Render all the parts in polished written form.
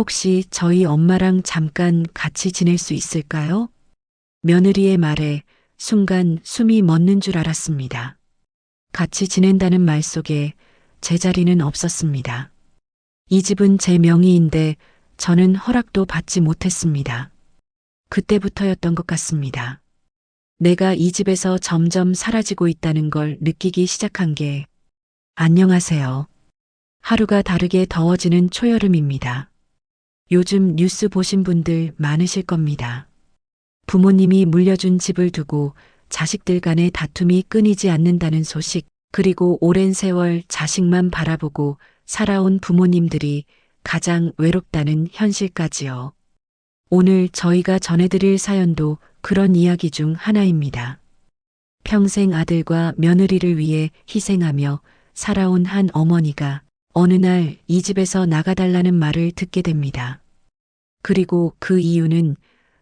혹시 저희 엄마랑 잠깐 같이 지낼 수 있을까요? 며느리의 말에 순간 숨이 멎는 줄 알았습니다. 같이 지낸다는 말 속에 제 자리는 없었습니다. 이 집은 제 명의인데 저는 허락도 받지 못했습니다. 그때부터였던 것 같습니다. 내가 이 집에서 점점 사라지고 있다는 걸 느끼기 시작한 게 안녕하세요. 하루가 다르게 더워지는 초여름입니다. 요즘 뉴스 보신 분들 많으실 겁니다. 부모님이 물려준 집을 두고 자식들 간의 다툼이 끊이지 않는다는 소식, 그리고 오랜 세월 자식만 바라보고 살아온 부모님들이 가장 외롭다는 현실까지요. 오늘 저희가 전해드릴 사연도 그런 이야기 중 하나입니다. 평생 아들과 며느리를 위해 희생하며 살아온 한 어머니가 어느 날 이 집에서 나가달라는 말을 듣게 됩니다. 그리고 그 이유는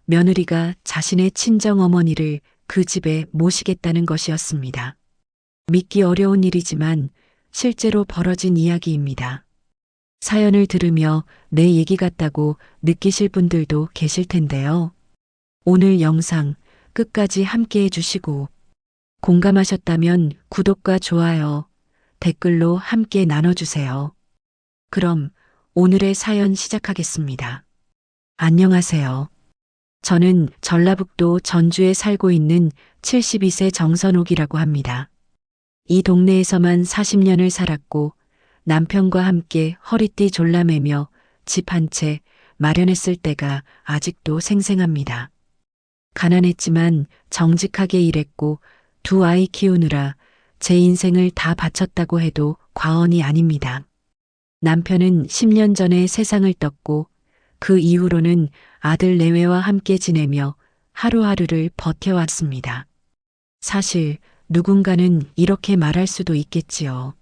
며느리가 자신의 친정 어머니를 그 집에 모시겠다는 것이었습니다. 믿기 어려운 일이지만 실제로 벌어진 이야기입니다. 사연을 들으며 내 얘기 같다고 느끼실 분들도 계실 텐데요. 오늘 영상 끝까지 함께 해주시고 공감하셨다면 구독과 좋아요, 댓글로 함께 나눠주세요. 그럼 오늘의 사연 시작하겠습니다. 안녕하세요. 저는 전라북도 전주에 살고 있는 72세 정선옥이라고 합니다. 이 동네에서만 40년을 살았고 남편과 함께 허리띠 졸라매며 집 한 채 마련했을 때가 아직도 생생합니다. 가난했지만 정직하게 일했고 두 아이 키우느라 제 인생을 다 바쳤다고 해도 과언이 아닙니다. 남편은 10년 전에 세상을 떴고 그 이후로는 아들 내외와 함께 지내며 하루하루를 버텨왔습니다. 사실 누군가는 이렇게 말할 수도 있겠지요.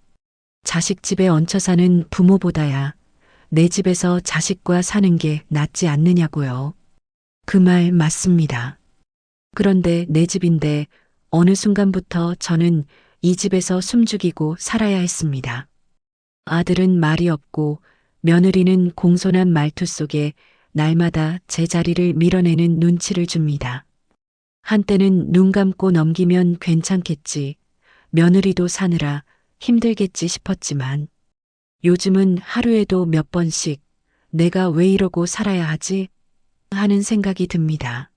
자식 집에 얹혀 사는 부모보다야 내 집에서 자식과 사는 게 낫지 않느냐고요. 그 말 맞습니다. 그런데 내 집인데 어느 순간부터 저는 이 집에서 숨죽이고 살아야 했습니다. 아들은 말이 없고 며느리는 공손한 말투 속에 날마다 제 자리를 밀어내는 눈치를 줍니다. 한때는 눈 감고 넘기면 괜찮겠지, 며느리도 사느라 힘들겠지 싶었지만 요즘은 하루에도 몇 번씩 내가 왜 이러고 살아야 하지? 하는 생각이 듭니다.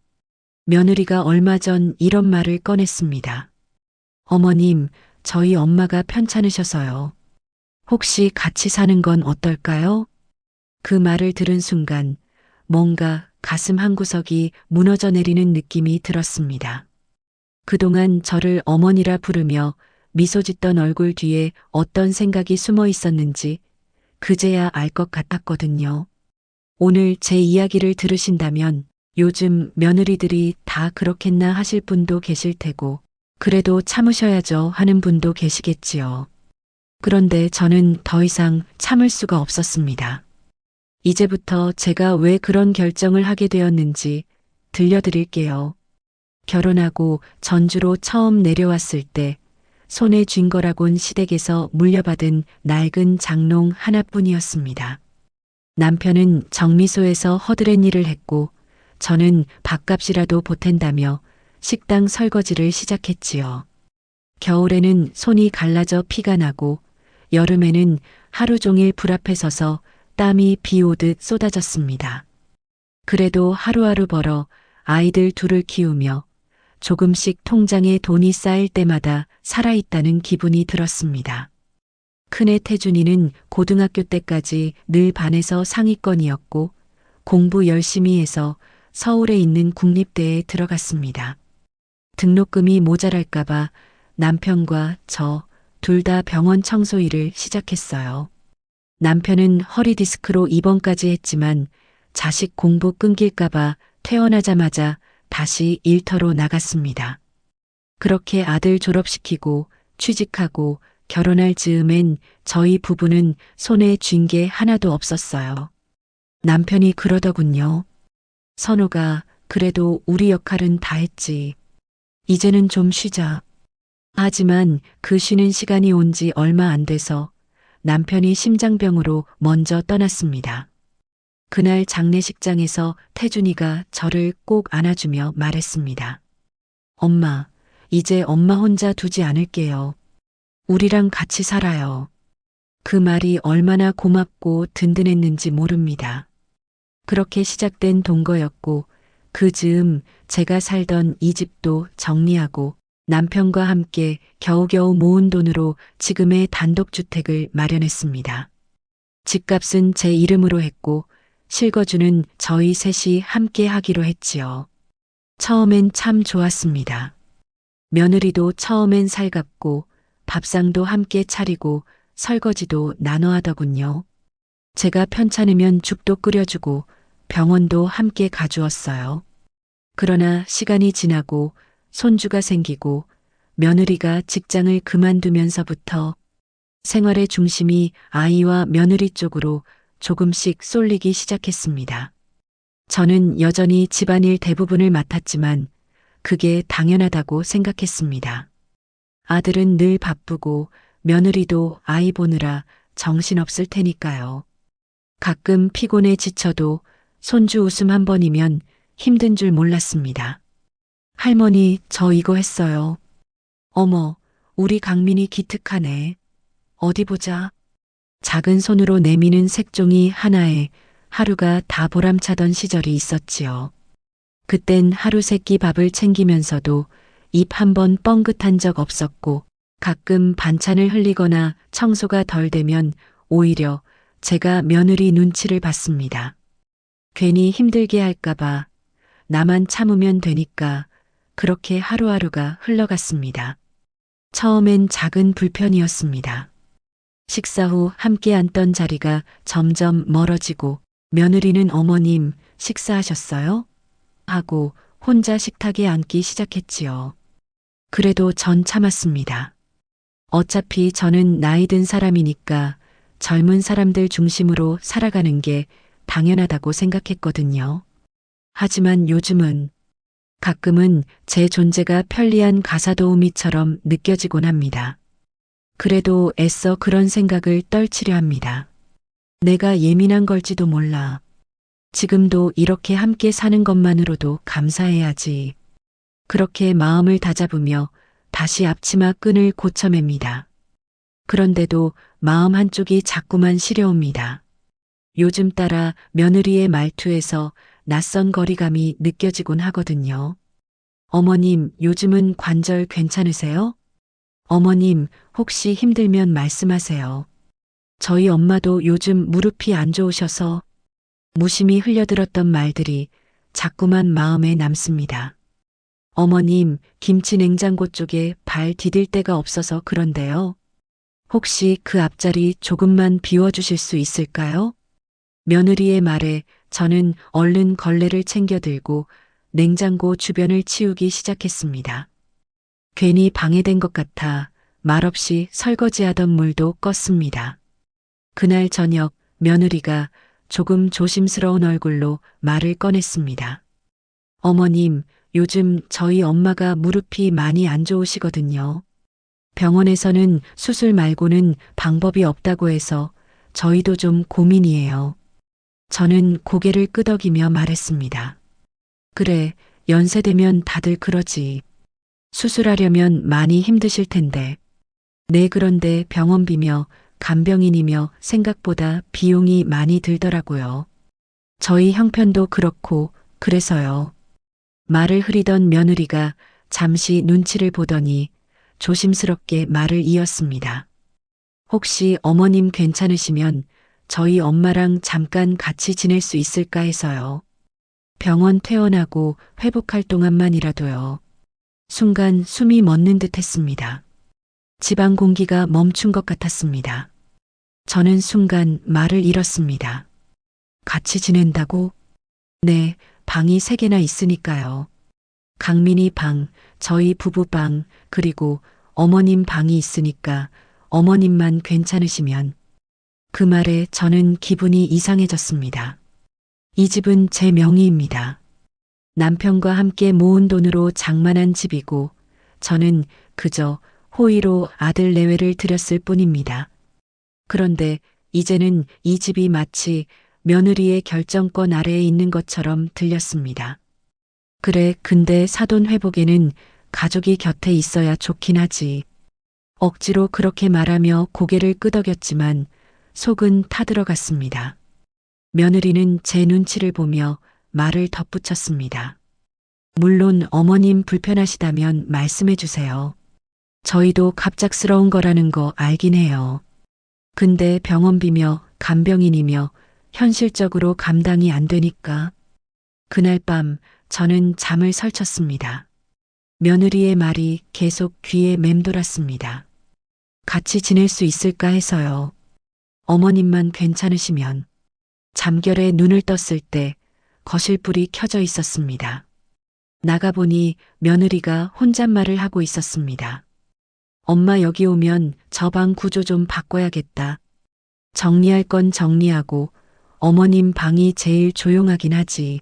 며느리가 얼마 전 이런 말을 꺼냈습니다. 어머님, 저희 엄마가 편찮으셔서요. 혹시 같이 사는 건 어떨까요? 그 말을 들은 순간 뭔가 가슴 한구석이 무너져 내리는 느낌이 들었습니다. 그동안 저를 어머니라 부르며 미소 짓던 얼굴 뒤에 어떤 생각이 숨어 있었는지 그제야 알 것 같았거든요. 오늘 제 이야기를 들으신다면 요즘 며느리들이 다 그렇겠나 하실 분도 계실 테고 그래도 참으셔야죠 하는 분도 계시겠지요. 그런데 저는 더 이상 참을 수가 없었습니다. 이제부터 제가 왜 그런 결정을 하게 되었는지 들려드릴게요. 결혼하고 전주로 처음 내려왔을 때 손에 쥔 거라곤 시댁에서 물려받은 낡은 장롱 하나뿐이었습니다. 남편은 정미소에서 허드렛 일을 했고 저는 밥값이라도 보탠다며 식당 설거지를 시작했지요. 겨울에는 손이 갈라져 피가 나고 여름에는 하루 종일 불 앞에 서서 땀이 비 오듯 쏟아졌습니다. 그래도 하루하루 벌어 아이들 둘을 키우며 조금씩 통장에 돈이 쌓일 때마다 살아있다는 기분이 들었습니다. 큰애 태준이는 고등학교 때까지 늘 반에서 상위권이었고 공부 열심히 해서 서울에 있는 국립대에 들어갔습니다. 등록금이 모자랄까봐 남편과 저 둘 다 병원 청소 일을 시작했어요. 남편은 허리 디스크로 입원까지 했지만 자식 공부 끊길까봐 퇴원하자마자 다시 일터로 나갔습니다. 그렇게 아들 졸업시키고 취직하고 결혼할 즈음엔 저희 부부는 손에 쥔 게 하나도 없었어요. 남편이 그러더군요. 선우가 그래도 우리 역할은 다 했지. 이제는 좀 쉬자. 하지만 그 쉬는 시간이 온 지 얼마 안 돼서 남편이 심장병으로 먼저 떠났습니다. 그날 장례식장에서 태준이가 저를 꼭 안아주며 말했습니다. 엄마, 이제 엄마 혼자 두지 않을게요. 우리랑 같이 살아요. 그 말이 얼마나 고맙고 든든했는지 모릅니다. 그렇게 시작된 동거였고 그 즈음 제가 살던 이 집도 정리하고 남편과 함께 겨우겨우 모은 돈으로 지금의 단독주택을 마련했습니다. 집값은 제 이름으로 했고 실거주는 저희 셋이 함께 하기로 했지요. 처음엔 참 좋았습니다. 며느리도 처음엔 살갑고 밥상도 함께 차리고 설거지도 나눠 하더군요. 제가 편찮으면 죽도 끓여주고 병원도 함께 가주었어요. 그러나 시간이 지나고 손주가 생기고 며느리가 직장을 그만두면서부터 생활의 중심이 아이와 며느리 쪽으로 조금씩 쏠리기 시작했습니다. 저는 여전히 집안일 대부분을 맡았지만 그게 당연하다고 생각했습니다. 아들은 늘 바쁘고 며느리도 아이 보느라 정신없을 테니까요. 가끔 피곤해 지쳐도 손주 웃음 한 번이면 힘든 줄 몰랐습니다. 할머니, 저 이거 했어요. 어머, 우리 강민이 기특하네. 어디 보자. 작은 손으로 내미는 색종이 하나에 하루가 다 보람차던 시절이 있었지요. 그땐 하루 세끼 밥을 챙기면서도 입 한 번 뻥긋한 적 없었고 가끔 반찬을 흘리거나 청소가 덜 되면 오히려 제가 며느리 눈치를 봤습니다. 괜히 힘들게 할까봐 나만 참으면 되니까 그렇게 하루하루가 흘러갔습니다. 처음엔 작은 불편이었습니다. 식사 후 함께 앉던 자리가 점점 멀어지고 며느리는 어머님 식사하셨어요? 하고 혼자 식탁에 앉기 시작했지요. 그래도 전 참았습니다. 어차피 저는 나이 든 사람이니까 젊은 사람들 중심으로 살아가는 게 당연하다고 생각했거든요. 하지만 요즘은 가끔은 제 존재가 편리한 가사도우미처럼 느껴지곤 합니다. 그래도 애써 그런 생각을 떨치려 합니다. 내가 예민한 걸지도 몰라. 지금도 이렇게 함께 사는 것만으로도 감사해야지. 그렇게 마음을 다잡으며 다시 앞치마 끈을 고쳐맵니다. 그런데도 마음 한쪽이 자꾸만 시려옵니다. 요즘 따라 며느리의 말투에서 낯선 거리감이 느껴지곤 하거든요. 어머님, 요즘은 관절 괜찮으세요? 어머님, 혹시 힘들면 말씀하세요. 저희 엄마도 요즘 무릎이 안 좋으셔서 무심히 흘려들었던 말들이 자꾸만 마음에 남습니다. 어머님, 김치 냉장고 쪽에 발 디딜 데가 없어서 그런데요. 혹시 그 앞자리 조금만 비워주실 수 있을까요? 며느리의 말에 저는 얼른 걸레를 챙겨 들고 냉장고 주변을 치우기 시작했습니다. 괜히 방해된 것 같아 말없이 설거지하던 물도 껐습니다. 그날 저녁 며느리가 조금 조심스러운 얼굴로 말을 꺼냈습니다. 어머님, 요즘 저희 엄마가 무릎이 많이 안 좋으시거든요. 병원에서는 수술 말고는 방법이 없다고 해서 저희도 좀 고민이에요. 저는 고개를 끄덕이며 말했습니다. 그래, 연세 되면 다들 그러지. 수술하려면 많이 힘드실 텐데. 네, 그런데 병원비며 간병인이며 생각보다 비용이 많이 들더라고요. 저희 형편도 그렇고 그래서요. 말을 흐리던 며느리가 잠시 눈치를 보더니 조심스럽게 말을 이었습니다. 혹시 어머님 괜찮으시면 저희 엄마랑 잠깐 같이 지낼 수 있을까 해서요. 병원 퇴원하고 회복할 동안만이라도요. 순간 숨이 멎는 듯 했습니다. 집안 공기가 멈춘 것 같았습니다. 저는 순간 말을 잃었습니다. 같이 지낸다고? 네, 방이 3개나 있으니까요. 강민이 방, 저희 부부 방, 그리고 어머님 방이 있으니까 어머님만 괜찮으시면. 그 말에 저는 기분이 이상해졌습니다. 이 집은 제 명의입니다. 남편과 함께 모은 돈으로 장만한 집이고 저는 그저 호의로 아들 내외를 드렸을 뿐입니다. 그런데 이제는 이 집이 마치 며느리의 결정권 아래에 있는 것처럼 들렸습니다. 그래, 근데 사돈 회복에는 가족이 곁에 있어야 좋긴 하지. 억지로 그렇게 말하며 고개를 끄덕였지만 속은 타들어갔습니다. 며느리는 제 눈치를 보며 말을 덧붙였습니다. 물론 어머님 불편하시다면 말씀해 주세요. 저희도 갑작스러운 거라는 거 알긴 해요. 근데 병원비며 간병인이며 현실적으로 감당이 안 되니까. 그날 밤 저는 잠을 설쳤습니다. 며느리의 말이 계속 귀에 맴돌았습니다. 같이 지낼 수 있을까 해서요. 어머님만 괜찮으시면. 잠결에 눈을 떴을 때 거실불이 켜져 있었습니다. 나가보니 며느리가 혼잣말을 하고 있었습니다. 엄마 여기 오면 저 방 구조 좀 바꿔야겠다. 정리할 건 정리하고 어머님 방이 제일 조용하긴 하지.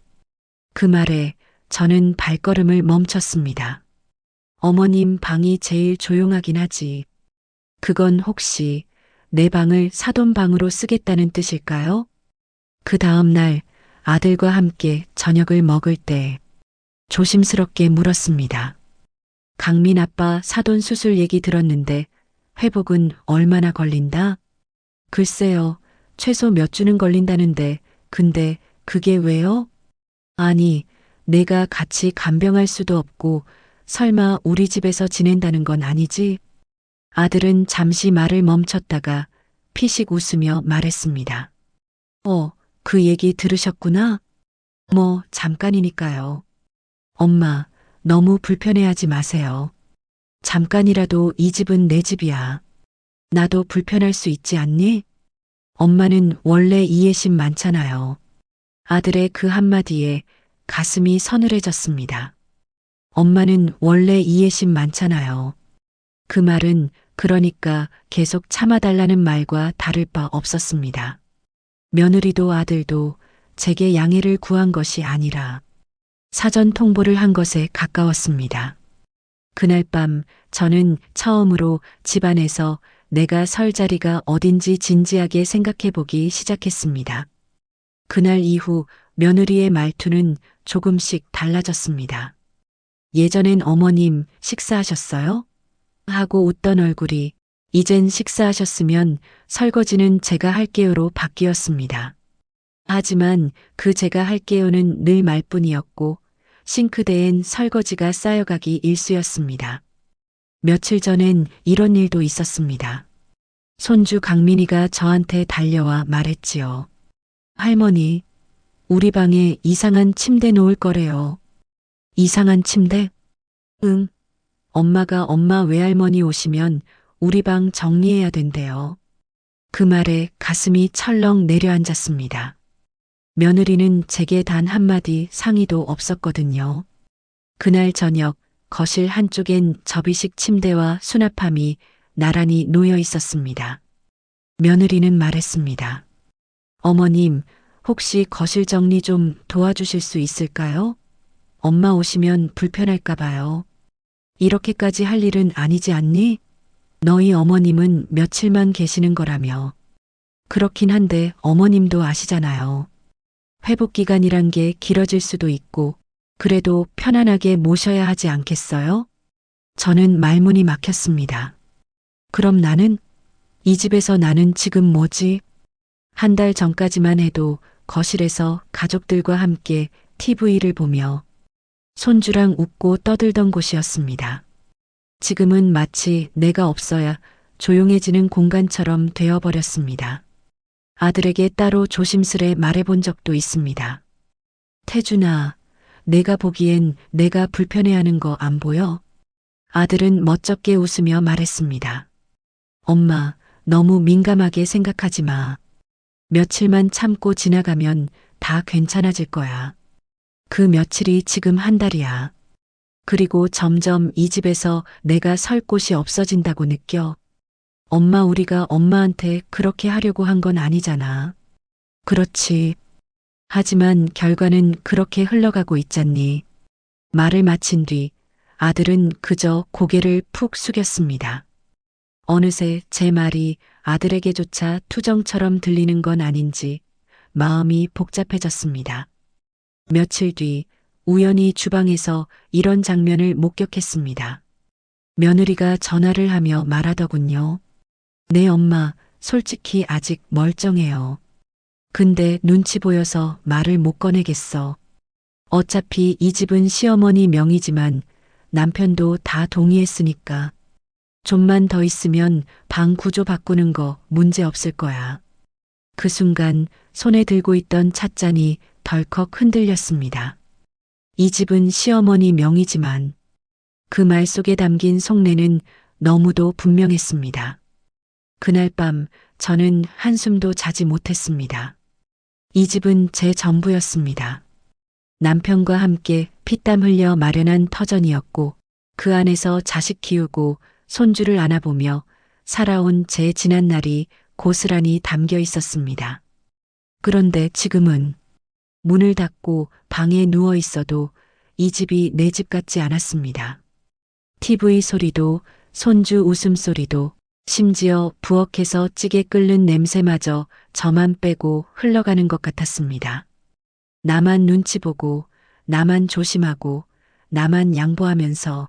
그 말에 저는 발걸음을 멈췄습니다. 어머님 방이 제일 조용하긴 하지. 그건 혹시 내 방을 사돈 방으로 쓰겠다는 뜻일까요? 그 다음 날 아들과 함께 저녁을 먹을 때 조심스럽게 물었습니다. 강민 아빠 사돈 수술 얘기 들었는데 회복은 얼마나 걸린다? 글쎄요, 최소 몇 주는 걸린다는데 근데 그게 왜요? 아니, 내가 같이 간병할 수도 없고 설마 우리 집에서 지낸다는 건 아니지? 아들은 잠시 말을 멈췄다가 피식 웃으며 말했습니다. 그 얘기 들으셨구나? 뭐, 잠깐이니까요. 엄마, 너무 불편해하지 마세요. 잠깐이라도 이 집은 내 집이야. 나도 불편할 수 있지 않니? 엄마는 원래 이해심 많잖아요. 아들의 그 한마디에 가슴이 서늘해졌습니다. 엄마는 원래 이해심 많잖아요. 그 말은 그러니까 계속 참아달라는 말과 다를 바 없었습니다. 며느리도 아들도 제게 양해를 구한 것이 아니라 사전 통보를 한 것에 가까웠습니다. 그날 밤 저는 처음으로 집안에서 내가 설 자리가 어딘지 진지하게 생각해 보기 시작했습니다. 그날 이후 며느리의 말투는 조금씩 달라졌습니다. 예전엔 어머님 식사하셨어요? 하고 웃던 얼굴이 이젠 식사하셨으면 설거지는 제가 할게요로 바뀌었습니다. 하지만 그 제가 할게요는 늘 말뿐이었고 싱크대엔 설거지가 쌓여가기 일쑤였습니다. 며칠 전엔 이런 일도 있었습니다. 손주 강민이가 저한테 달려와 말했지요. 할머니, 우리 방에 이상한 침대 놓을 거래요. 이상한 침대? 응. 엄마가 엄마 외할머니 오시면 우리 방 정리해야 된대요. 그 말에 가슴이 철렁 내려앉았습니다. 며느리는 제게 단 한마디 상의도 없었거든요. 그날 저녁 거실 한쪽엔 접이식 침대와 수납함이 나란히 놓여 있었습니다. 며느리는 말했습니다. 어머님, 혹시 거실 정리 좀 도와주실 수 있을까요? 엄마 오시면 불편할까 봐요. 이렇게까지 할 일은 아니지 않니? 너희 어머님은 며칠만 계시는 거라며. 그렇긴 한데 어머님도 아시잖아요. 회복 기간이란 게 길어질 수도 있고 그래도 편안하게 모셔야 하지 않겠어요? 저는 말문이 막혔습니다. 그럼 나는? 이 집에서 나는 지금 뭐지? 한 달 전까지만 해도 거실에서 가족들과 함께 TV를 보며 손주랑 웃고 떠들던 곳이었습니다. 지금은 마치 내가 없어야 조용해지는 공간처럼 되어버렸습니다. 아들에게 따로 조심스레 말해본 적도 있습니다. 태준아, 내가 보기엔 내가 불편해하는 거 안 보여? 아들은 멋쩍게 웃으며 말했습니다. 엄마, 너무 민감하게 생각하지 마. 며칠만 참고 지나가면 다 괜찮아질 거야. 그 며칠이 지금 한 달이야. 그리고 점점 이 집에서 내가 설 곳이 없어진다고 느껴. 엄마, 우리가 엄마한테 그렇게 하려고 한 건 아니잖아. 그렇지. 하지만 결과는 그렇게 흘러가고 있잖니. 말을 마친 뒤 아들은 그저 고개를 푹 숙였습니다. 어느새 제 말이 아들에게조차 투정처럼 들리는 건 아닌지 마음이 복잡해졌습니다. 며칠 뒤 우연히 주방에서 이런 장면을 목격했습니다. 며느리가 전화를 하며 말하더군요. 네, 엄마, 솔직히 아직 멀쩡해요. 근데 눈치 보여서 말을 못 꺼내겠어. 어차피 이 집은 시어머니 명의지만 남편도 다 동의했으니까 좀만 더 있으면 방 구조 바꾸는 거 문제 없을 거야. 그 순간 손에 들고 있던 찻잔이 덜컥 흔들렸습니다. 이 집은 시어머니 명의지만 그 말 속에 담긴 속내는 너무도 분명했습니다. 그날 밤 저는 한숨도 자지 못했습니다. 이 집은 제 전부였습니다. 남편과 함께 피땀 흘려 마련한 터전이었고 그 안에서 자식 키우고 손주를 안아보며 살아온 제 지난 날이 고스란히 담겨 있었습니다. 그런데 지금은 문을 닫고 방에 누워 있어도 이 집이 내 집 같지 않았습니다. TV 소리도 손주 웃음소리도 심지어 부엌에서 찌개 끓는 냄새마저 저만 빼고 흘러가는 것 같았습니다. 나만 눈치 보고 나만 조심하고 나만 양보하면서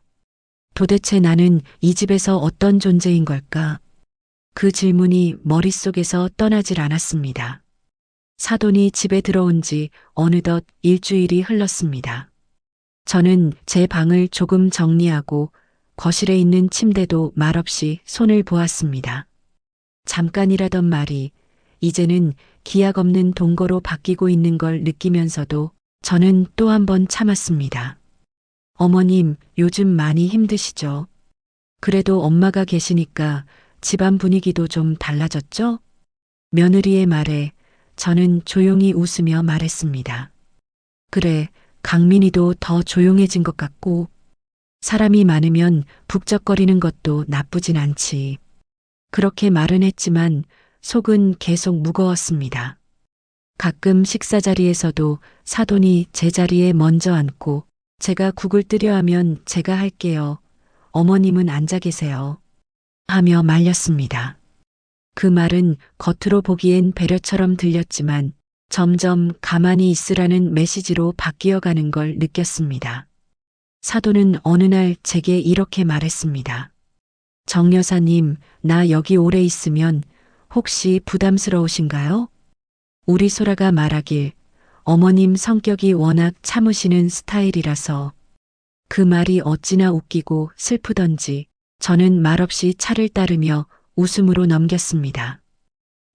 도대체 나는 이 집에서 어떤 존재인 걸까? 그 질문이 머릿속에서 떠나질 않았습니다. 사돈이 집에 들어온 지 어느덧 일주일이 흘렀습니다. 저는 제 방을 조금 정리하고 거실에 있는 침대도 말없이 손을 보았습니다. 잠깐이라던 말이 이제는 기약 없는 동거로 바뀌고 있는 걸 느끼면서도 저는 또 한 번 참았습니다. 어머님, 요즘 많이 힘드시죠? 그래도 엄마가 계시니까 집안 분위기도 좀 달라졌죠? 며느리의 말에 저는 조용히 웃으며 말했습니다. 그래, 강민이도 더 조용해진 것 같고 사람이 많으면 북적거리는 것도 나쁘진 않지. 그렇게 말은 했지만 속은 계속 무거웠습니다. 가끔 식사 자리에서도 사돈이 제 자리에 먼저 앉고 제가 국을 뜨려 하면 제가 할게요. 어머님은 앉아 계세요. 하며 말렸습니다. 그 말은 겉으로 보기엔 배려처럼 들렸지만 점점 가만히 있으라는 메시지로 바뀌어 가는 걸 느꼈습니다. 사돈은 어느 날 제게 이렇게 말했습니다. 정 여사님, 나 여기 오래 있으면 혹시 부담스러우신가요? 우리 소라가 말하길 어머님 성격이 워낙 참으시는 스타일이라서 그 말이 어찌나 웃기고 슬프던지 저는 말없이 차를 따르며 웃음으로 넘겼습니다.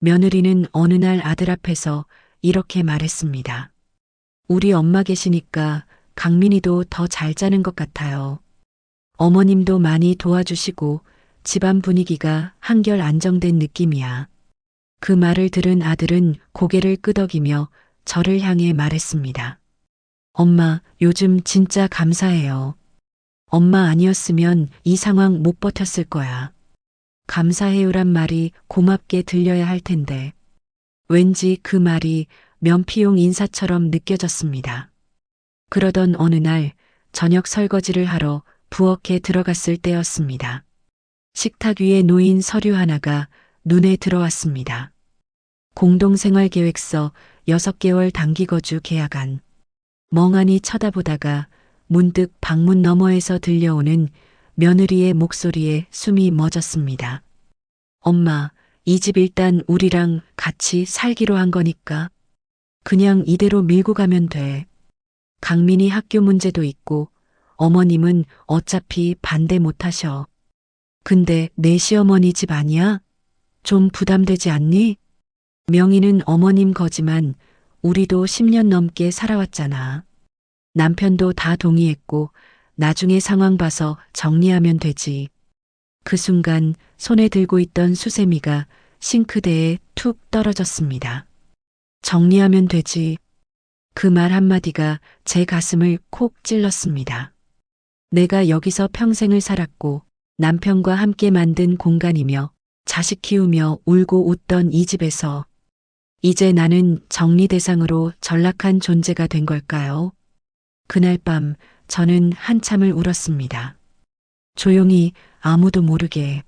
며느리는 어느 날 아들 앞에서 이렇게 말했습니다. 우리 엄마 계시니까 강민이도 더 잘 자는 것 같아요. 어머님도 많이 도와주시고 집안 분위기가 한결 안정된 느낌이야. 그 말을 들은 아들은 고개를 끄덕이며 저를 향해 말했습니다. 엄마, 요즘 진짜 감사해요. 엄마 아니었으면 이 상황 못 버텼을 거야. 감사해요란 말이 고맙게 들려야 할 텐데 왠지 그 말이 면피용 인사처럼 느껴졌습니다. 그러던 어느 날 저녁 설거지를 하러 부엌에 들어갔을 때였습니다. 식탁 위에 놓인 서류 하나가 눈에 들어왔습니다. 공동생활계획서 6개월 단기거주 계약안. 멍하니 쳐다보다가 문득 방문 너머에서 들려오는 며느리의 목소리에 숨이 멎었습니다. 엄마, 이 집 일단 우리랑 같이 살기로 한 거니까 그냥 이대로 밀고 가면 돼. 강민이 학교 문제도 있고 어머님은 어차피 반대 못 하셔. 근데 내 시어머니 집 아니야? 좀 부담되지 않니? 명의는 어머님 거지만 우리도 10년 넘게 살아왔잖아. 남편도 다 동의했고 나중에 상황 봐서 정리하면 되지. 그 순간 손에 들고 있던 수세미가 싱크대에 툭 떨어졌습니다. 정리하면 되지. 그 말 한마디가 제 가슴을 콕 찔렀습니다. 내가 여기서 평생을 살았고 남편과 함께 만든 공간이며 자식 키우며 울고 웃던 이 집에서 이제 나는 정리 대상으로 전락한 존재가 된 걸까요? 그날 밤 저는 한참을 울었습니다. 조용히 아무도 모르게.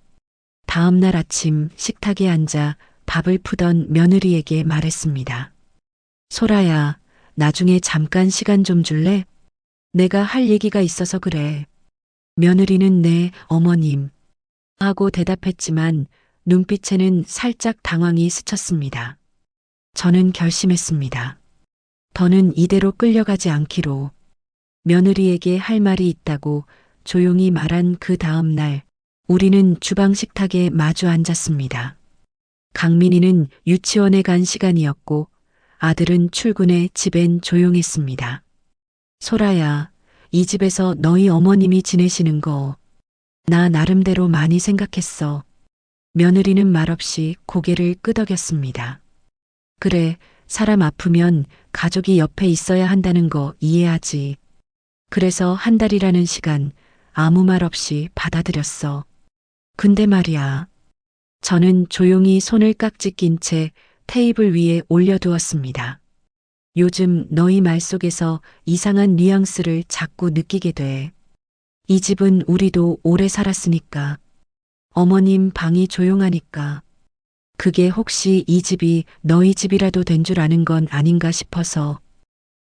다음 날 아침 식탁에 앉아 밥을 푸던 며느리에게 말했습니다. 소라야, 나중에 잠깐 시간 좀 줄래? 내가 할 얘기가 있어서 그래. 며느리는 네, 어머님. 하고 대답했지만 눈빛에는 살짝 당황이 스쳤습니다. 저는 결심했습니다. 더는 이대로 끌려가지 않기로. 며느리에게 할 말이 있다고 조용히 말한 그 다음 날, 우리는 주방 식탁에 마주 앉았습니다. 강민이는 유치원에 간 시간이었고 아들은 출근해 집엔 조용했습니다. 소라야, 이 집에서 너희 어머님이 지내시는 거 나 나름대로 많이 생각했어. 며느리는 말없이 고개를 끄덕였습니다. 그래, 사람 아프면 가족이 옆에 있어야 한다는 거 이해하지. 그래서 한 달이라는 시간 아무 말 없이 받아들였어. 근데 말이야. 저는 조용히 손을 깍지 낀 채 테이블 위에 올려두었습니다. 요즘 너희 말 속에서 이상한 뉘앙스를 자꾸 느끼게 돼. 이 집은 우리도 오래 살았으니까. 어머님 방이 조용하니까. 그게 혹시 이 집이 너희 집이라도 된 줄 아는 건 아닌가 싶어서.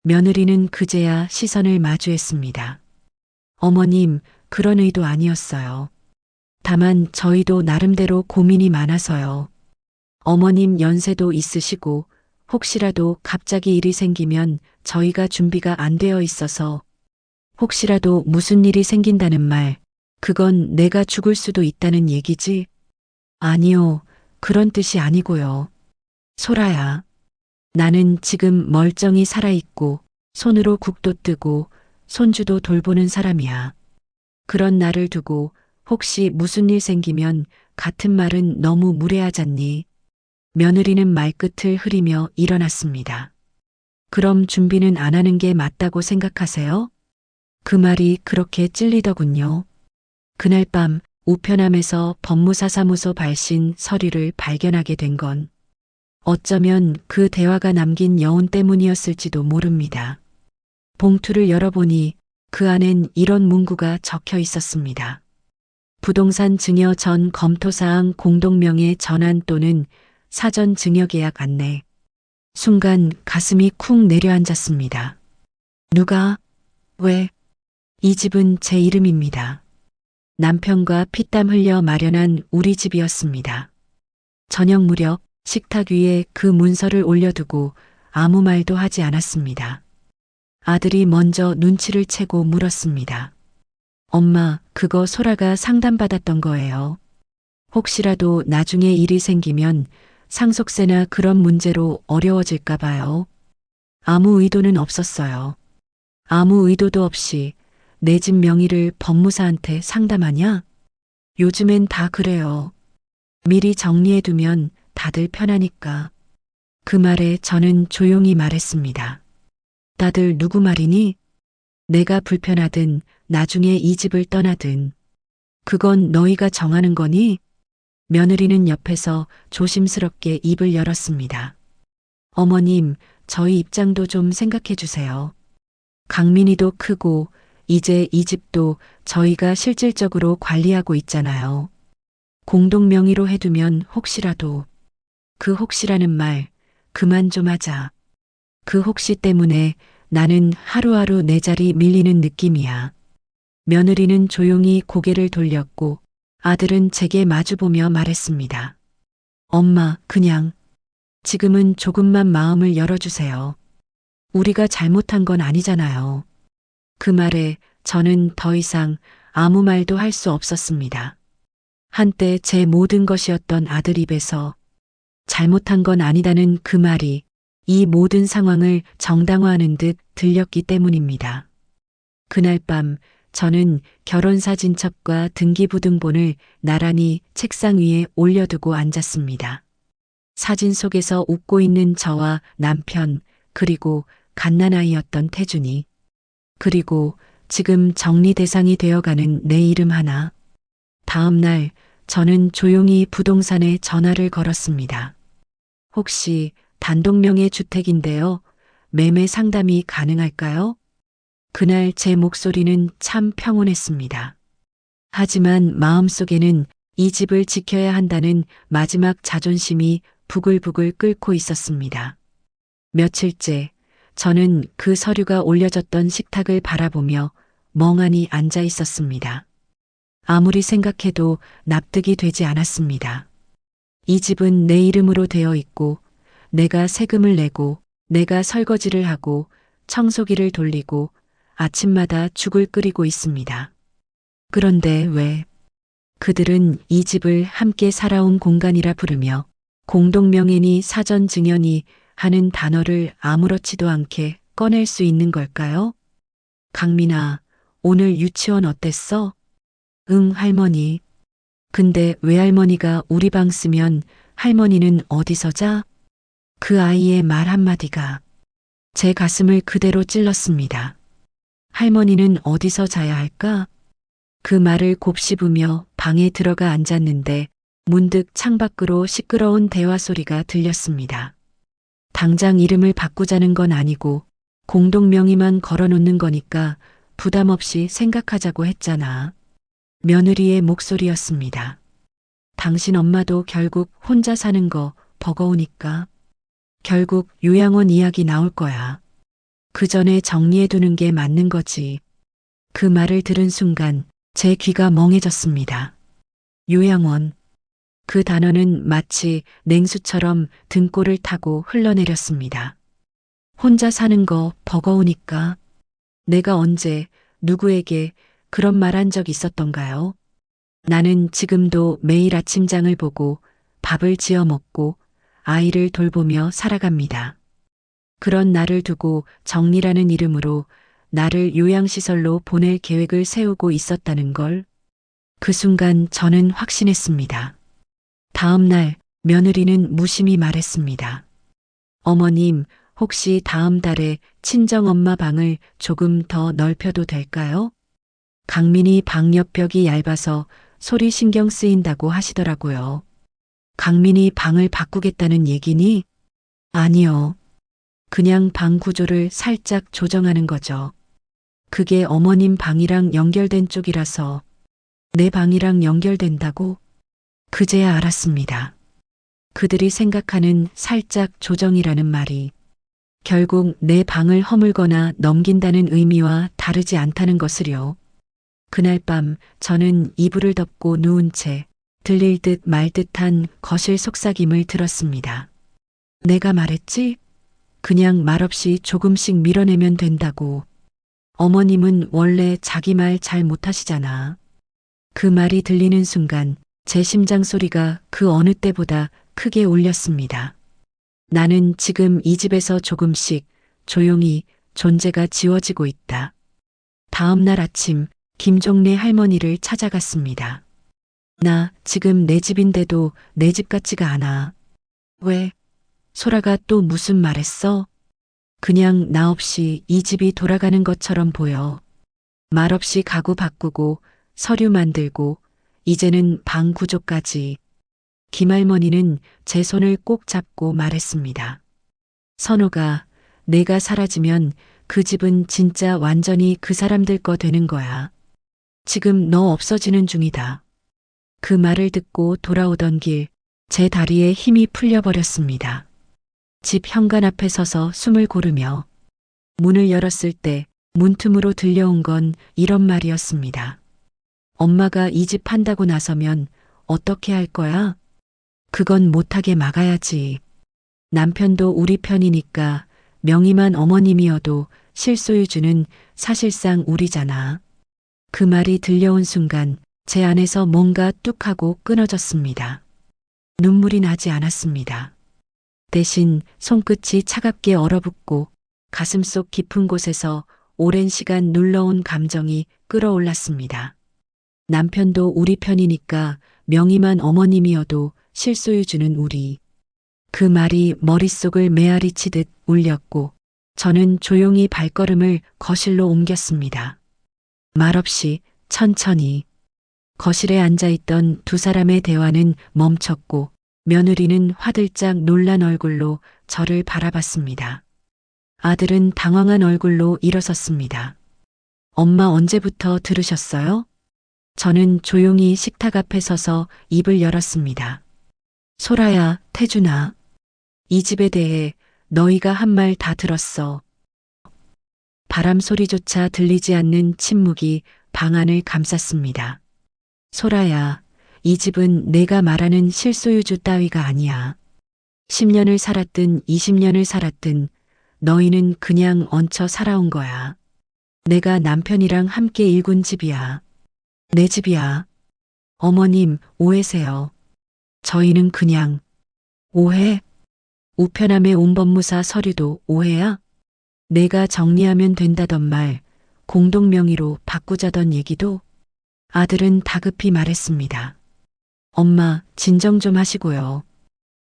며느리는 그제야 시선을 마주했습니다. 어머님, 그런 의도 아니었어요. 다만 저희도 나름대로 고민이 많아서요. 어머님 연세도 있으시고 혹시라도 갑자기 일이 생기면 저희가 준비가 안 되어 있어서 혹시라도 무슨 일이 생긴다는 말, 그건 내가 죽을 수도 있다는 얘기지? 아니요, 그런 뜻이 아니고요. 소라야, 나는 지금 멀쩡히 살아있고 손으로 국도 뜨고 손주도 돌보는 사람이야. 그런 나를 두고 혹시 무슨 일 생기면 같은 말은 너무 무례하잖니. 며느리는 말끝을 흐리며 일어났습니다. 그럼 준비는 안 하는 게 맞다고 생각하세요? 그 말이 그렇게 찔리더군요. 그날 밤 우편함에서 법무사 사무소 발신 서류를 발견하게 된 건 어쩌면 그 대화가 남긴 여운 때문이었을지도 모릅니다. 봉투를 열어보니 그 안엔 이런 문구가 적혀 있었습니다. 부동산 증여 전 검토사항 공동명의 전환 또는 사전 증여계약 안내. 순간 가슴이 쿵 내려앉았습니다. 누가? 왜? 이 집은 제 이름입니다. 남편과 피땀 흘려 마련한 우리 집이었습니다. 저녁 무렵 식탁 위에 그 문서를 올려두고 아무 말도 하지 않았습니다. 아들이 먼저 눈치를 채고 물었습니다. 엄마, 그거 소라가 상담받았던 거예요. 혹시라도 나중에 일이 생기면 상속세나 그런 문제로 어려워질까 봐요. 아무 의도는 없었어요. 아무 의도도 없이 내 집 명의를 법무사한테 상담하냐? 요즘엔 다 그래요. 미리 정리해두면 다들 편하니까. 그 말에 저는 조용히 말했습니다. 다들 누구 말이니? 내가 불편하든 나중에 이 집을 떠나든. 그건 너희가 정하는 거니? 며느리는 옆에서 조심스럽게 입을 열었습니다. 어머님, 저희 입장도 좀 생각해 주세요. 강민이도 크고 이제 이 집도 저희가 실질적으로 관리하고 있잖아요. 공동명의로 해두면 혹시라도. 그 혹시라는 말 그만 좀 하자. 그 혹시 때문에 나는 하루하루 내 자리 밀리는 느낌이야. 며느리는 조용히 고개를 돌렸고 아들은 제게 마주보며 말했습니다. 엄마, 그냥 지금은 조금만 마음을 열어주세요. 우리가 잘못한 건 아니잖아요. 그 말에 저는 더 이상 아무 말도 할 수 없었습니다. 한때 제 모든 것이었던 아들 입에서 잘못한 건 아니다는 그 말이 이 모든 상황을 정당화하는 듯 들렸기 때문입니다. 그날 밤 저는 결혼사진첩과 등기부등본을 나란히 책상 위에 올려두고 앉았습니다. 사진 속에서 웃고 있는 저와 남편, 그리고 갓난아이였던 태준이, 그리고 지금 정리 대상이 되어가는 내 이름 하나. 다음 날 저는 조용히 부동산에 전화를 걸었습니다. 혹시 단독명의 주택인데요. 매매 상담이 가능할까요? 그날 제 목소리는 참 평온했습니다. 하지만 마음속에는 이 집을 지켜야 한다는 마지막 자존심이 부글부글 끓고 있었습니다. 며칠째 저는 그 서류가 올려졌던 식탁을 바라보며 멍하니 앉아 있었습니다. 아무리 생각해도 납득이 되지 않았습니다. 이 집은 내 이름으로 되어 있고 내가 세금을 내고 내가 설거지를 하고 청소기를 돌리고 아침마다 죽을 끓이고 있습니다. 그런데 왜 그들은 이 집을 함께 살아온 공간이라 부르며 공동명의니 사전증연이 하는 단어를 아무렇지도 않게 꺼낼 수 있는 걸까요? 강민아, 오늘 유치원 어땠어? 응, 할머니. 근데 외할머니가 우리 방 쓰면 할머니는 어디서 자? 그 아이의 말 한마디가 제 가슴을 그대로 찔렀습니다. 할머니는 어디서 자야 할까? 그 말을 곱씹으며 방에 들어가 앉았는데 문득 창밖으로 시끄러운 대화 소리가 들렸습니다. 당장 이름을 바꾸자는 건 아니고 공동명의만 걸어놓는 거니까 부담 없이 생각하자고 했잖아. 며느리의 목소리였습니다. 당신 엄마도 결국 혼자 사는 거 버거우니까. 결국 요양원 이야기 나올 거야. 그 전에 정리해두는 게 맞는 거지. 그 말을 들은 순간 제 귀가 멍해졌습니다. 요양원. 그 단어는 마치 냉수처럼 등골을 타고 흘러내렸습니다. 혼자 사는 거 버거우니까. 내가 언제 누구에게 그런 말 한 적 있었던가요? 나는 지금도 매일 아침장을 보고 밥을 지어 먹고 아이를 돌보며 살아갑니다. 그런 나를 두고 정리라는 이름으로 나를 요양시설로 보낼 계획을 세우고 있었다는 걸 그 순간 저는 확신했습니다. 다음 날 며느리는 무심히 말했습니다. 어머님, 혹시 다음 달에 친정엄마 방을 조금 더 넓혀도 될까요? 강민이 방 옆 벽이 얇아서 소리 신경 쓰인다고 하시더라고요. 강민이 방을 바꾸겠다는 얘기니? 아니요. 그냥 방 구조를 살짝 조정하는 거죠. 그게 어머님 방이랑 연결된 쪽이라서 내 방이랑 연결된다고? 그제야 알았습니다. 그들이 생각하는 살짝 조정이라는 말이 결국 내 방을 허물거나 넘긴다는 의미와 다르지 않다는 것을요. 그날 밤 저는 이불을 덮고 누운 채 들릴 듯 말 듯한 거실 속삭임을 들었습니다. 내가 말했지? 그냥 말없이 조금씩 밀어내면 된다고. 어머님은 원래 자기 말 잘 못하시잖아. 그 말이 들리는 순간 제 심장 소리가 그 어느 때보다 크게 울렸습니다. 나는 지금 이 집에서 조금씩 조용히 존재가 지워지고 있다. 다음 날 아침 김종래 할머니를 찾아갔습니다. 나 지금 내 집인데도 내 집 같지가 않아. 왜? 소라가 또 무슨 말했어? 그냥 나 없이 이 집이 돌아가는 것처럼 보여. 말없이 가구 바꾸고 서류 만들고 이제는 방 구조까지. 김할머니는 제 손을 꼭 잡고 말했습니다. 선호가, 내가 사라지면 그 집은 진짜 완전히 그 사람들 거 되는 거야. 지금 너 없어지는 중이다. 그 말을 듣고 돌아오던 길, 제 다리에 힘이 풀려버렸습니다. 집 현관 앞에 서서 숨을 고르며 문을 열었을 때 문틈으로 들려온 건 이런 말이었습니다. 엄마가 이 집 판다고 나서면 어떻게 할 거야? 그건 못하게 막아야지. 남편도 우리 편이니까 명의만 어머님이어도 실소유주는 사실상 우리잖아. 그 말이 들려온 순간 제 안에서 뭔가 뚝 하고 끊어졌습니다. 눈물이 나지 않았습니다. 대신 손끝이 차갑게 얼어붙고 가슴속 깊은 곳에서 오랜 시간 눌러온 감정이 끌어올랐습니다. 남편도 우리 편이니까 명의만 어머님이어도 실소유주는 우리. 그 말이 머릿속을 메아리 치듯 울렸고 저는 조용히 발걸음을 거실로 옮겼습니다. 말없이 천천히. 거실에 앉아있던 두 사람의 대화는 멈췄고 며느리는 화들짝 놀란 얼굴로 저를 바라봤습니다. 아들은 당황한 얼굴로 일어섰습니다. 엄마 언제부터 들으셨어요? 저는 조용히 식탁 앞에 서서 입을 열었습니다. 소라야, 태준아. 이 집에 대해 너희가 한 말 다 들었어. 바람 소리조차 들리지 않는 침묵이 방 안을 감쌌습니다. 소라야, 이 집은 내가 말하는 실소유주 따위가 아니야. 10년을 살았든 20년을 살았든 너희는 그냥 얹혀 살아온 거야. 내가 남편이랑 함께 일군 집이야. 내 집이야. 어머님, 오해세요. 저희는 그냥 오해? 우편함의 운법무사 서류도 오해야? 내가 정리하면 된다던 말, 공동명의로 바꾸자던 얘기도? 아들은 다급히 말했습니다. 엄마, 진정 좀 하시고요.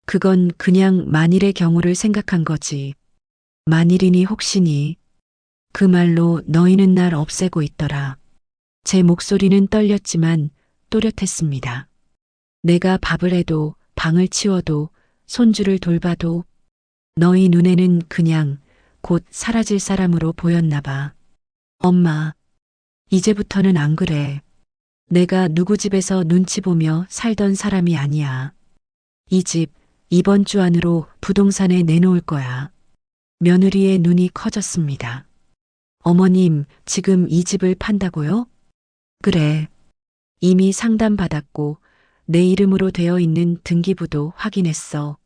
그건 그냥 만일의 경우를 생각한 거지. 만일이니 혹시니. 그 말로 너희는 날 없애고 있더라. 제 목소리는 떨렸지만 또렷했습니다. 내가 밥을 해도 방을 치워도 손주를 돌봐도 너희 눈에는 그냥 곧 사라질 사람으로 보였나 봐. 엄마, 이제부터는 안 그래. 내가 누구 집에서 눈치 보며 살던 사람이 아니야. 이 집 이번 주 안으로 부동산에 내놓을 거야. 며느리의 눈이 커졌습니다. 어머님, 지금 이 집을 판다고요? 그래. 이미 상담받았고 내 이름으로 되어 있는 등기부도 확인했어.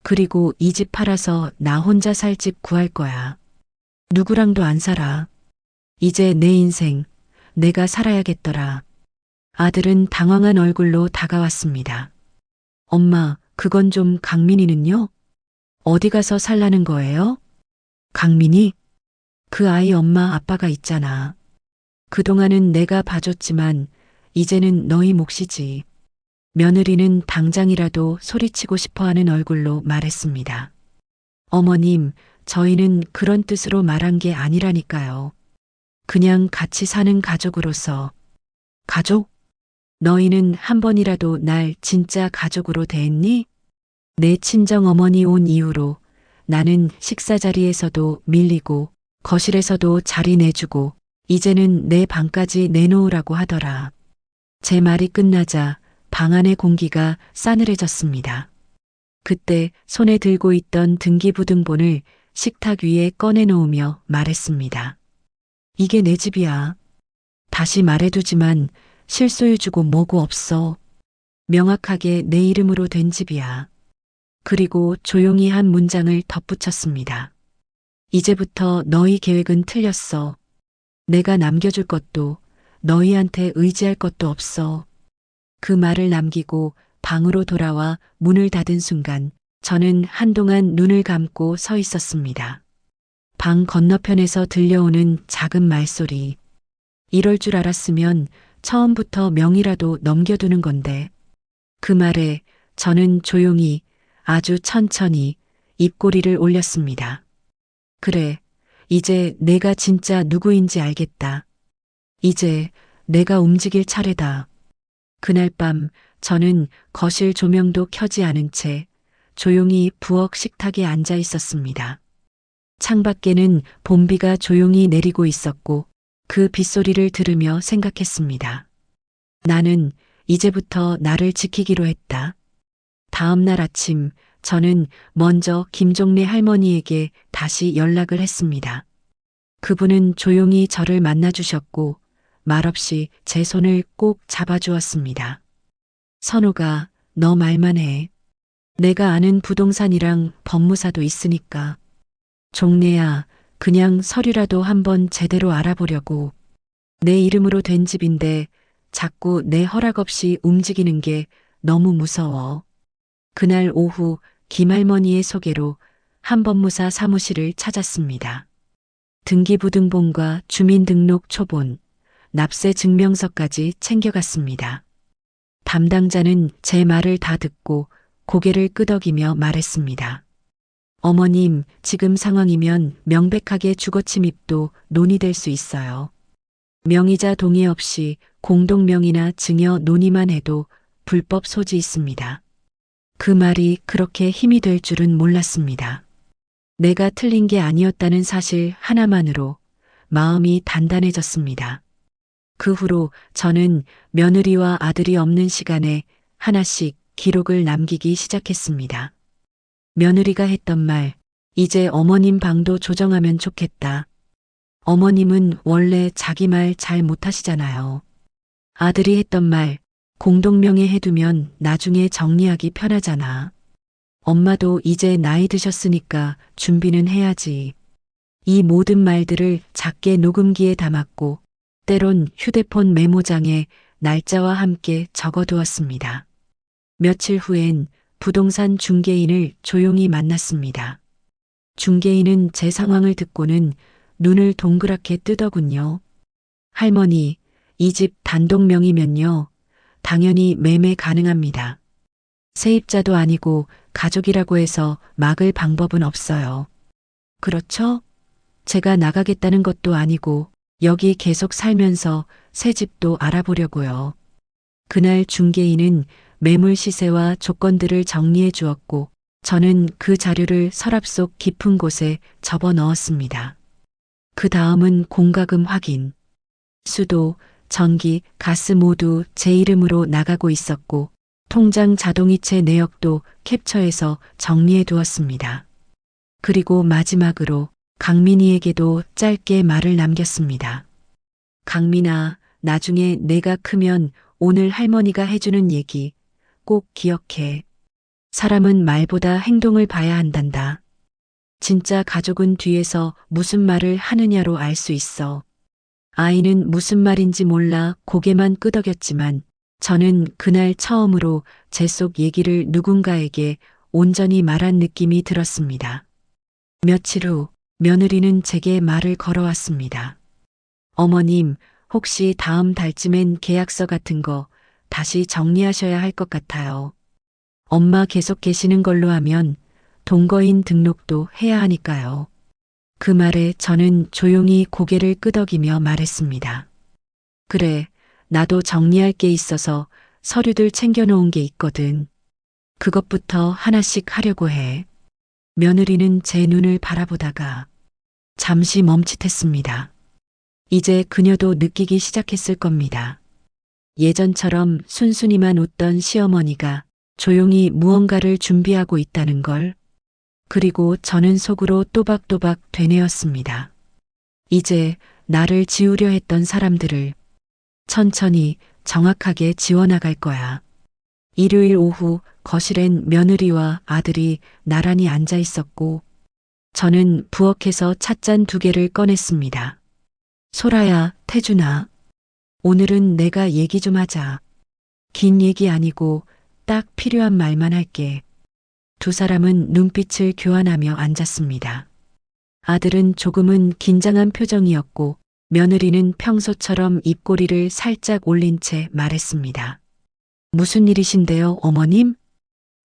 그리고 이 집 팔아서 나 혼자 살 집 구할 거야. 누구랑도 안 살아. 이제 내 인생 내가 살아야겠더라. 아들은 당황한 얼굴로 다가왔습니다. 엄마, 그건 좀 강민이는요? 어디 가서 살라는 거예요? 강민이? 그 아이 엄마 아빠가 있잖아. 그동안은 내가 봐줬지만 이제는 너희 몫이지. 며느리는 당장이라도 소리치고 싶어하는 얼굴로 말했습니다. 어머님, 저희는 그런 뜻으로 말한 게 아니라니까요. 그냥 같이 사는 가족으로서. 가족? 너희는 한 번이라도 날 진짜 가족으로 대했니? 내 친정 어머니 온 이후로 나는 식사 자리에서도 밀리고 거실에서도 자리 내주고 이제는 내 방까지 내놓으라고 하더라. 제 말이 끝나자 방 안의 공기가 싸늘해졌습니다. 그때 손에 들고 있던 등기부등본을 식탁 위에 꺼내놓으며 말했습니다. 이게 내 집이야. 다시 말해두지만 실소유주고 뭐고 없어. 명확하게 내 이름으로 된 집이야. 그리고 조용히 한 문장을 덧붙였습니다. 이제부터 너희 계획은 틀렸어. 내가 남겨줄 것도 너희한테 의지할 것도 없어. 그 말을 남기고 방으로 돌아와 문을 닫은 순간 저는 한동안 눈을 감고 서 있었습니다. 방 건너편에서 들려오는 작은 말소리. 이럴 줄 알았으면 처음부터 명이라도 넘겨두는 건데. 그 말에 저는 조용히 아주 천천히 입꼬리를 올렸습니다. 그래, 이제 내가 진짜 누구인지 알겠다. 이제 내가 움직일 차례다. 그날 밤 저는 거실 조명도 켜지 않은 채 조용히 부엌 식탁에 앉아 있었습니다. 창밖에는 봄비가 조용히 내리고 있었고 그 빗소리를 들으며 생각했습니다. 나는 이제부터 나를 지키기로 했다. 다음 날 아침 저는 먼저 김종래 할머니에게 다시 연락을 했습니다. 그분은 조용히 저를 만나주셨고 말없이 제 손을 꼭 잡아주었습니다. 선우가 너 말만 해. 내가 아는 부동산이랑 법무사도 있으니까. 종래야, 그냥 서류라도 한번 제대로 알아보려고. 내 이름으로 된 집인데 자꾸 내 허락 없이 움직이는 게 너무 무서워. 그날 오후 김할머니의 소개로 한법무사 사무실을 찾았습니다. 등기부등본과 주민등록 초본, 납세 증명서까지 챙겨갔습니다. 담당자는 제 말을 다 듣고 고개를 끄덕이며 말했습니다. 어머님, 지금 상황이면 명백하게 주거침입도 논의될 수 있어요. 명의자 동의 없이 공동명의나 증여 논의만 해도 불법 소지 있습니다. 그 말이 그렇게 힘이 될 줄은 몰랐습니다. 내가 틀린 게 아니었다는 사실 하나만으로 마음이 단단해졌습니다. 그 후로 저는 며느리와 아들이 없는 시간에 하나씩 기록을 남기기 시작했습니다. 며느리가 했던 말, 이제 어머님 방도 조정하면 좋겠다. 어머님은 원래 자기 말 잘 못하시잖아요. 아들이 했던 말 공동명의 해두면 나중에 정리하기 편하잖아. 엄마도 이제 나이 드셨으니까 준비는 해야지. 이 모든 말들을 작게 녹음기에 담았고 때론 휴대폰 메모장에 날짜와 함께 적어두었습니다. 며칠 후엔 부동산 중개인을 조용히 만났습니다. 중개인은 제 상황을 듣고는 눈을 동그랗게 뜨더군요. 할머니, 이 집 단독 명의면요. 당연히 매매 가능합니다. 세입자도 아니고 가족이라고 해서 막을 방법은 없어요. 그렇죠? 제가 나가겠다는 것도 아니고 여기 계속 살면서 새 집도 알아보려고요. 그날 중개인은 매물 시세와 조건들을 정리해 주었고 저는 그 자료를 서랍 속 깊은 곳에 접어 넣었습니다. 그 다음은 공과금 확인. 수도, 전기, 가스 모두 제 이름으로 나가고 있었고 통장 자동이체 내역도 캡처해서 정리해 두었습니다. 그리고 마지막으로 강민이에게도 짧게 말을 남겼습니다. 강민아, 나중에 내가 크면 오늘 할머니가 해주는 얘기 꼭 기억해. 사람은 말보다 행동을 봐야 한단다. 진짜 가족은 뒤에서 무슨 말을 하느냐로 알 수 있어. 아이는 무슨 말인지 몰라 고개만 끄덕였지만 저는 그날 처음으로 제 속 얘기를 누군가에게 온전히 말한 느낌이 들었습니다. 며칠 후 며느리는 제게 말을 걸어왔습니다. 어머님, 혹시 다음 달쯤엔 계약서 같은 거 다시 정리하셔야 할 것 같아요. 엄마 계속 계시는 걸로 하면 동거인 등록도 해야 하니까요. 그 말에 저는 조용히 고개를 끄덕이며 말했습니다. 그래, 나도 정리할 게 있어서 서류들 챙겨놓은 게 있거든. 그것부터 하나씩 하려고 해. 며느리는 제 눈을 바라보다가 잠시 멈칫했습니다. 이제 그녀도 느끼기 시작했을 겁니다. 예전처럼 순순히만 웃던 시어머니가 조용히 무언가를 준비하고 있다는 걸. 그리고 저는 속으로 또박또박 되뇌었습니다. 이제 나를 지우려 했던 사람들을 천천히 정확하게 지워나갈 거야. 일요일 오후 거실엔 며느리와 아들이 나란히 앉아 있었고 저는 부엌에서 찻잔 2개를 꺼냈습니다. 소라야, 태준아. 오늘은 내가 얘기 좀 하자. 긴 얘기 아니고 딱 필요한 말만 할게. 두 사람은 눈빛을 교환하며 앉았습니다. 아들은 조금은 긴장한 표정이었고 며느리는 평소처럼 입꼬리를 살짝 올린 채 말했습니다. 무슨 일이신데요, 어머님?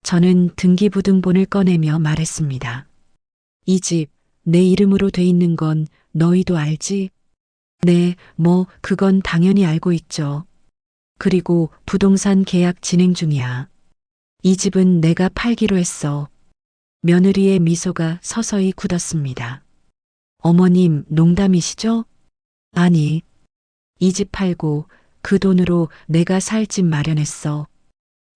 저는 등기부등본을 꺼내며 말했습니다. 이 집, 내 이름으로 돼 있는 건 너희도 알지? 네, 그건 당연히 알고 있죠. 그리고 부동산 계약 진행 중이야. 이 집은 내가 팔기로 했어. 며느리의 미소가 서서히 굳었습니다. 어머님, 농담이시죠? 아니, 이 집 팔고 그 돈으로 내가 살 집 마련했어.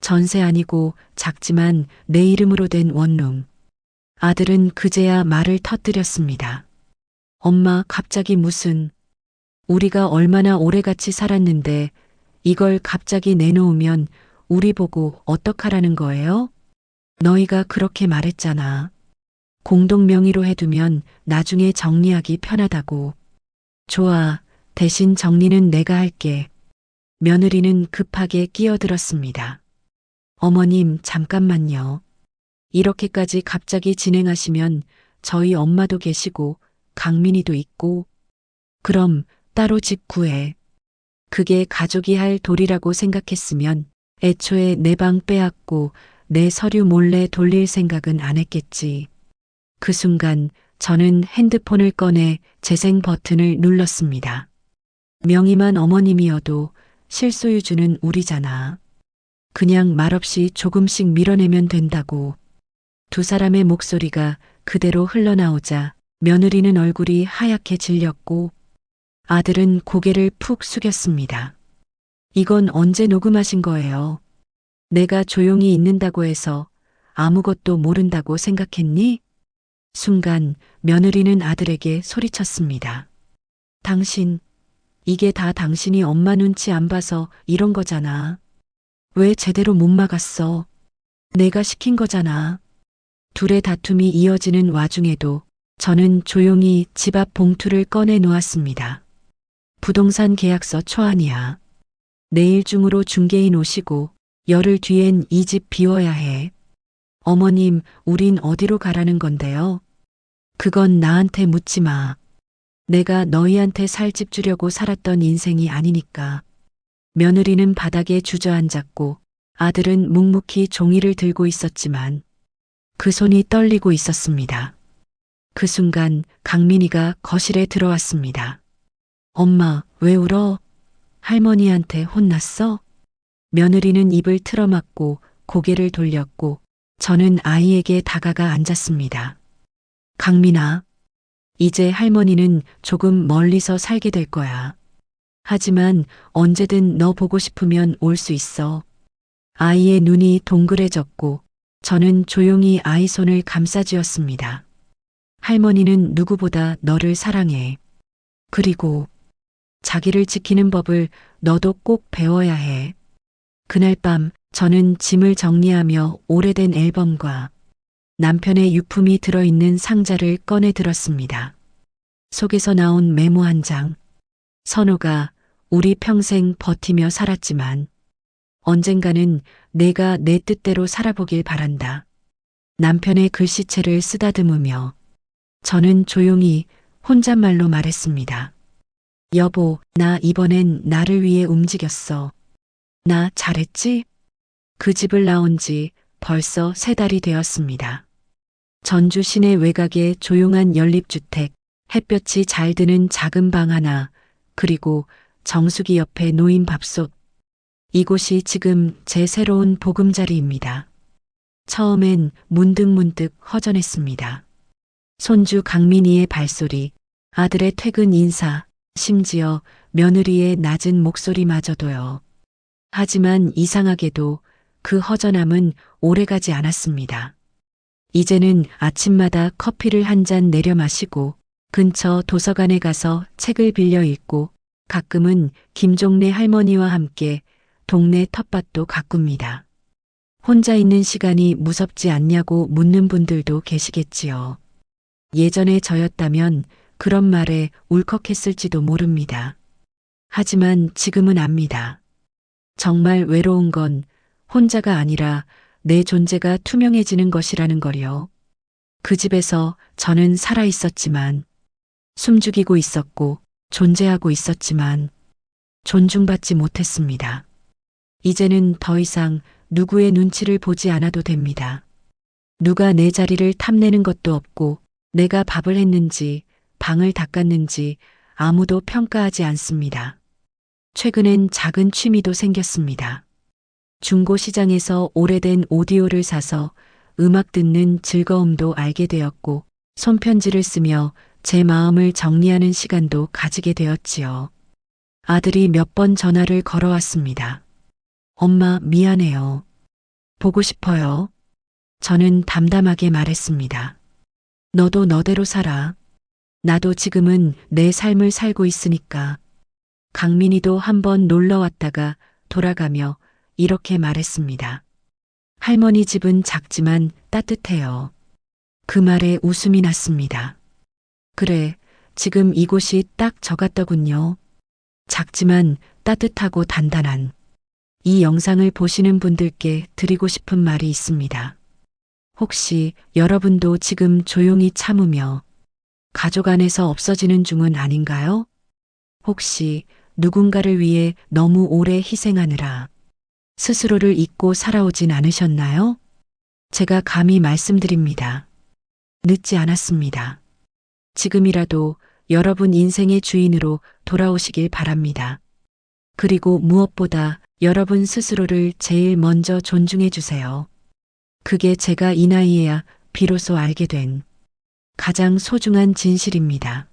전세 아니고 작지만 내 이름으로 된 원룸. 아들은 그제야 말을 터뜨렸습니다. 엄마, 갑자기 무슨... 우리가 얼마나 오래 같이 살았는데 이걸 갑자기 내놓으면 우리 보고 어떡하라는 거예요? 너희가 그렇게 말했잖아. 공동 명의로 해두면 나중에 정리하기 편하다고. 좋아, 대신 정리는 내가 할게. 며느리는 급하게 끼어들었습니다. 어머님, 잠깐만요. 이렇게까지 갑자기 진행하시면 저희 엄마도 계시고 강민이도 있고 그럼 따로 집 구해. 그게 가족이 할 도리라고 생각했으면 애초에 내 방 빼앗고 내 서류 몰래 돌릴 생각은 안 했겠지. 그 순간 저는 핸드폰을 꺼내 재생 버튼을 눌렀습니다. 명의만 어머님이어도 실소유주는 우리잖아. 그냥 말없이 조금씩 밀어내면 된다고. 두 사람의 목소리가 그대로 흘러나오자 며느리는 얼굴이 하얗게 질렸고 아들은 고개를 푹 숙였습니다. 이건 언제 녹음하신 거예요? 내가 조용히 있는다고 해서 아무것도 모른다고 생각했니? 순간 며느리는 아들에게 소리쳤습니다. 당신, 이게 다 당신이 엄마 눈치 안 봐서 이런 거잖아. 왜 제대로 못 막았어? 내가 시킨 거잖아. 둘의 다툼이 이어지는 와중에도 저는 조용히 집 앞 봉투를 꺼내 놓았습니다. 부동산 계약서 초안이야. 내일 중으로 중개인 오시고 열흘 뒤엔 이 집 비워야 해. 어머님, 우린 어디로 가라는 건데요? 그건 나한테 묻지 마. 내가 너희한테 살 집 주려고 살았던 인생이 아니니까. 며느리는 바닥에 주저앉았고 아들은 묵묵히 종이를 들고 있었지만 그 손이 떨리고 있었습니다. 그 순간 강민이가 거실에 들어왔습니다. 엄마, 왜 울어? 할머니한테 혼났어? 며느리는 입을 틀어막고 고개를 돌렸고 저는 아이에게 다가가 앉았습니다. 강민아, 이제 할머니는 조금 멀리서 살게 될 거야. 하지만 언제든 너 보고 싶으면 올 수 있어. 아이의 눈이 동그래졌고 저는 조용히 아이 손을 감싸쥐었습니다. 할머니는 누구보다 너를 사랑해. 그리고 자기를 지키는 법을 너도 꼭 배워야 해. 그날 밤 저는 짐을 정리하며 오래된 앨범과 남편의 유품이 들어있는 상자를 꺼내 들었습니다. 속에서 나온 메모 한 장. 선호가 우리 평생 버티며 살았지만 언젠가는 내가 내 뜻대로 살아보길 바란다. 남편의 글씨체를 쓰다듬으며 저는 조용히 혼잣말로 말했습니다. 여보, 나 이번엔 나를 위해 움직였어. 나 잘했지? 그 집을 나온 지 벌써 3달이 되었습니다. 전주 시내 외곽의 조용한 연립주택, 햇볕이 잘 드는 작은 방 하나, 그리고 정수기 옆에 놓인 밥솥. 이곳이 지금 제 새로운 보금자리입니다. 처음엔 문득문득 허전했습니다. 손주 강민이의 발소리, 아들의 퇴근 인사, 심지어 며느리의 낮은 목소리마저도요. 하지만 이상하게도 그 허전함은 오래가지 않았습니다. 이제는 아침마다 커피를 한 잔 내려 마시고 근처 도서관에 가서 책을 빌려 읽고 가끔은 김종래 할머니와 함께 동네 텃밭도 가꿉니다. 혼자 있는 시간이 무섭지 않냐고 묻는 분들도 계시겠지요. 예전에 저였다면 그런 말에 울컥했을지도 모릅니다. 하지만 지금은 압니다. 정말 외로운 건 혼자가 아니라 내 존재가 투명해지는 것이라는 걸요. 그 집에서 저는 살아 있었지만, 숨죽이고 있었고, 존재하고 있었지만, 존중받지 못했습니다. 이제는 더 이상 누구의 눈치를 보지 않아도 됩니다. 누가 내 자리를 탐내는 것도 없고, 내가 밥을 했는지, 방을 닦았는지 아무도 평가하지 않습니다. 최근엔 작은 취미도 생겼습니다. 중고시장에서 오래된 오디오를 사서 음악 듣는 즐거움도 알게 되었고, 손편지를 쓰며 제 마음을 정리하는 시간도 가지게 되었지요. 아들이 몇 번 전화를 걸어왔습니다. 엄마, 미안해요. 보고 싶어요. 저는 담담하게 말했습니다. 너도 너대로 살아. 나도 지금은 내 삶을 살고 있으니까. 강민이도 한번 놀러 왔다가 돌아가며 이렇게 말했습니다. 할머니 집은 작지만 따뜻해요. 그 말에 웃음이 났습니다. 그래, 지금 이곳이 딱 저 같더군요. 작지만 따뜻하고 단단한. 이 영상을 보시는 분들께 드리고 싶은 말이 있습니다. 혹시 여러분도 지금 조용히 참으며 가족 안에서 없어지는 중은 아닌가요? 혹시 누군가를 위해 너무 오래 희생하느라 스스로를 잊고 살아오진 않으셨나요? 제가 감히 말씀드립니다. 늦지 않았습니다. 지금이라도 여러분 인생의 주인으로 돌아오시길 바랍니다. 그리고 무엇보다 여러분 스스로를 제일 먼저 존중해 주세요. 그게 제가 이 나이에야 비로소 알게 된 가장 소중한 진실입니다.